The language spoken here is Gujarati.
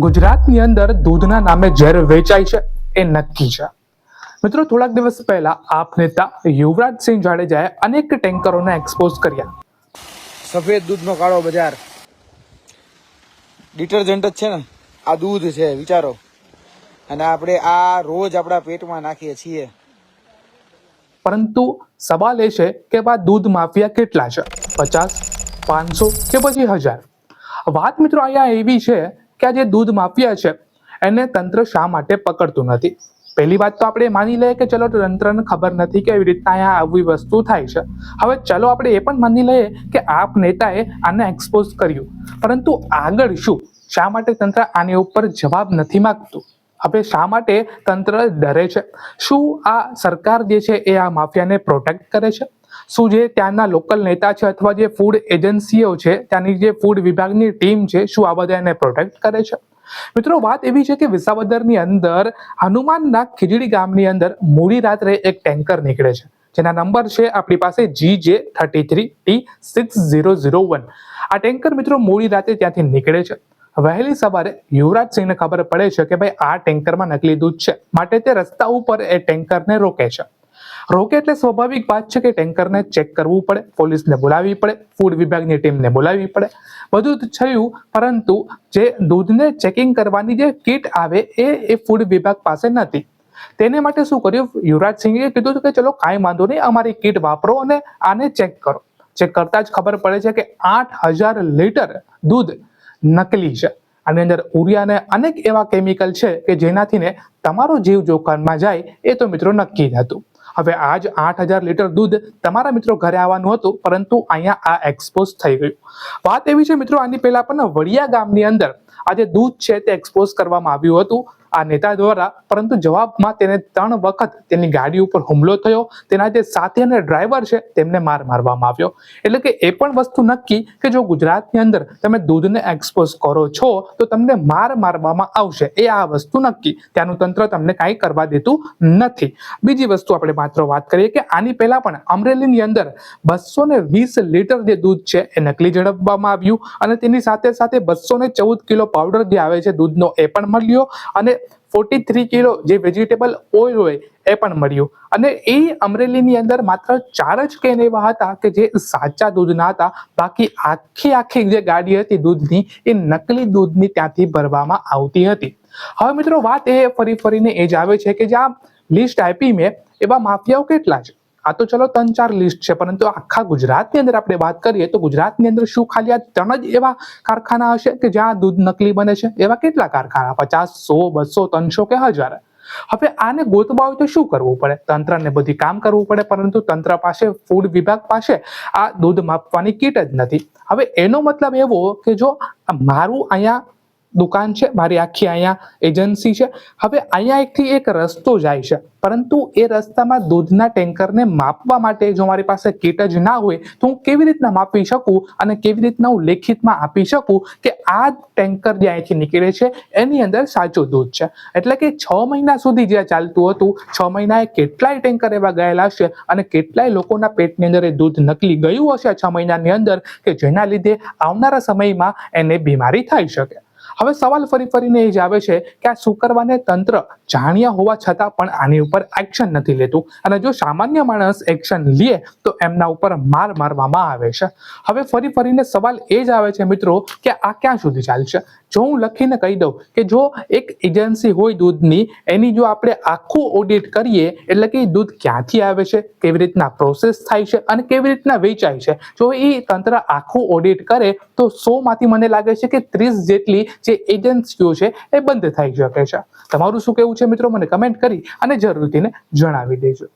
ગુજરાતની અંદર દૂધના નામે ઝેર વેચાય છે એ નક્કી છે. મિત્રો, થોડાક દિવસ પહેલા આપ નેતા યુવરાજસિંહ જાડેજાએ અનેક ટેન્કરોને એક્સપોઝ કર્યા. સફેદ દૂધનો કાળો બજાર. ડિટર્જન્ટ જ છે ને આ દૂધ છે, વિચારો. અને આપણે આ રોજ આપણા પેટમાં નાખીએ છીએ. પરંતુ સવાલ એ છે કે આ દૂધ માફિયા કેટલા છે? 50, 500 કે પછી 1000? વાત મિત્રો અહીંયા એવી છે કે આ જે દૂધ માફિયા છે એને તંત્ર શા માટે પકડતું નથી? પહેલી વાત તો આપણે માની લઈએ કે ચલો તંત્રને ખબર નથી કે એવી રીતના અહીંયા આવી વસ્તુ થાય છે. હવે ચલો આપણે એ પણ માની લઈએ કે આપ નેતાએ આને એક્સપોઝ કર્યું, પરંતુ આગળ શું? શા માટે તંત્ર આની ઉપર જવાબ નથી માંગતું? હવે શા માટે તંત્ર ડરે છે? શું આ સરકાર જે છે એ આ માફિયાને પ્રોટેક્ટ કરે છે? શું જે ત્યાંના લોકલ નેતા છે અથવા જે ફૂડ એજન્સીઓ છે, ત્યાંની જે ફૂડ વિભાગની ટીમ છે, શું આ બધા એને પ્રોટેક્ટ કરે છે? મિત્રો, વાત એવી છે કે વિસાવદરની અંદર હનુમાનના ખીજડી ગામની અંદર મોડી રાત્રે એક ટેન્કર નીકળે છે, જેના નંબર છે આપણી પાસે GJ33T6001. આ ટેન્કર મિત્રો મોડી રાતે ત્યાંથી નીકળે છે. વહેલી સવારે યુવરાજસિંહને ખબર પડે છે કે ભાઈ આ ટેન્કરમાં નકલી દૂધ છે, માટે તે રસ્તા ઉપર એ ટેન્કરને રોકે છે. રોકે એટલે સ્વાભાવિક વાત છે કે ટેન્કરને ચેક કરવું પડે, પોલીસને બોલાવવી પડે, ફૂડ વિભાગની ટીમને બોલાવવી પડે. બધું જ થયું, પરંતુ જે દૂધને ચેકિંગ કરવાની જે કીટ આવે એ ફૂડ વિભાગ પાસે નથી. તેને માટે શું કર્યું? યુવરાજસિંહે કીધું કે ચલો કાંઈ વાંધો નહીં, અમારી કીટ વાપરો અને આને ચેક કરો. ચેક કરતા જ ખબર પડે છે કે 8000 લીટર દૂધ નકલી છે. આની અંદર ઉરિયા અને અનેક એવા કેમિકલ છે કે જેનાથી ને તમારો જીવ જોખમમાં જાય એ તો મિત્રો નક્કી જ હતું. હવે આજ 8000 લીટર દૂધ તમારા મિત્રો ઘરે આવવાનું હતું, પરંતુ અહીંયા આ એક્સપોઝ થઈ ગયું. વાત એવી છે મિત્રો, આની પહેલા પણ વડિયા ગામની અંદર આ જે દૂધ છે તે એક્સપોઝ કરવામાં આવ્યું હતું આ નેતા દ્વારા, પરંતુ જવાબમાં તેને 3 વખત તેની ગાડી ઉપર હુમલો થયો. તેના જે સાથી અને ડ્રાઈવર છે તેમને મારવામાં આવ્યો. એટલે કે એ પણ વસ્તુ નક્કી કે જો ગુજરાતની અંદર તમે દૂધને એક્સપોઝ કરો છો તો તમને મારવામાં આવશે. એ આ વસ્તુ નક્કી. ત્યાંનું તંત્ર તમને કાંઈ કરવા દેતું નથી. બીજી વસ્તુ આપણે માત્ર વાત કરીએ કે આની પહેલા પણ અમરેલીની અંદર 220 લીટર જે દૂધ છે એ નકલી ઝડપવામાં આવ્યું, અને તેની સાથે સાથે 214 કિલો પાવડર જે આવે છે દૂધનો એ પણ મળ્યો, અને 43 કિલો જે વેજીટેબલ ઓઇલ હોય એ પણ મળ્યું. અને એ અમરેલીની અંદર માત્ર 4 જ કેન એવા હતા કે જે સાચા દૂધના હતા. બાકી આખી જે ગાડી હતી દૂધની એ નકલી દૂધની ત્યાંથી ભરવામાં આવતી હતી. હવે મિત્રો, વાત એ ફરીને એ જ આવે છે કે જે આ લિસ્ટ આપી મેં, એવા માફિયાઓ કેટલા છે? આ તો ચલો 3-4 લિસ્ટ છે, પરંતુ આખા ગુજરાતની અંદર આપણે વાત કરીએ તો ગુજરાતની અંદર શું ખાલી આ 3 જ એવા કારખાના હશે કે જ્યાં દૂધ નકલી બને છે? એવા કેટલા કારખાના? 50, 100, 200, 300 કે 1000? હવે આને ગોતવા હોય તો શું કરવું પડે? તંત્રને બધી કામ કરવું પડે, પરંતુ તંત્ર પાસે, ફૂડ વિભાગ પાસે આ દૂધ માપવાની કીટ જ નથી. હવે એનો મતલબ એવો કે જો મારું અહીંયા દુકાન છે, મારી આખી અહીંયા એજન્સી છે, હવે અહીંયા એકથી એક રસ્તો જાય છે, પરંતુ એ રસ્તામાં દૂધના ટેન્કરને માપવા માટે જો મારી પાસે કીટ જ ના હોય તો હું કેવી રીતના માપી શકું અને કેવી રીતના હું લેખિતમાં આપી શકું કે આ ટેન્કર જે અહીંથી નીકળે છે એની અંદર સાચું દૂધ છે? એટલે કે 6 મહિના સુધી જે ચાલતું હતું, 6 મહિનાએ કેટલાય ટેન્કર એવા ગયેલા હશે અને કેટલાય લોકોના પેટની અંદર એ દૂધ નકલી ગયું હશે 6 મહિનાની અંદર, કે જેના લીધે આવનારા સમયમાં એને બીમારી થઈ શકે. હવે સવાલ ફરીને એ જ આવે છે કે આ શુક્રવારને તંત્ર જાણ્યા હોવા છતાં પણ આની ઉપર એક્શન નથી લેતું, અને જો સામાન્ય માણસ એક્શન લે તો એમના ઉપર મારવામાં આવે છે. હવે ફરીને સવાલ એ જ આવે છે મિત્રો કે આ ક્યાં સુધી ચાલશે? જો હું લખીને કહી દઉં કે જો એક એજન્સી હોય દૂધની, એની જો આપણે આખું ઓડિટ કરીએ, એટલે કે દૂધ ક્યાંથી આવે છે, કેવી રીતના પ્રોસેસ થાય છે અને કેવી રીતના વેચાય છે, જો એ તંત્ર આખું ઓડિટ કરે તો 100 માંથી મને લાગે છે કે 30 જેટલી જે એજન્સીઓ છે એ બંધ થઈ શકે છે. તમારું શું કહેવું છે મિત્રો? મને કમેન્ટ કરી અને જરૂરથી જણાવી દેજો.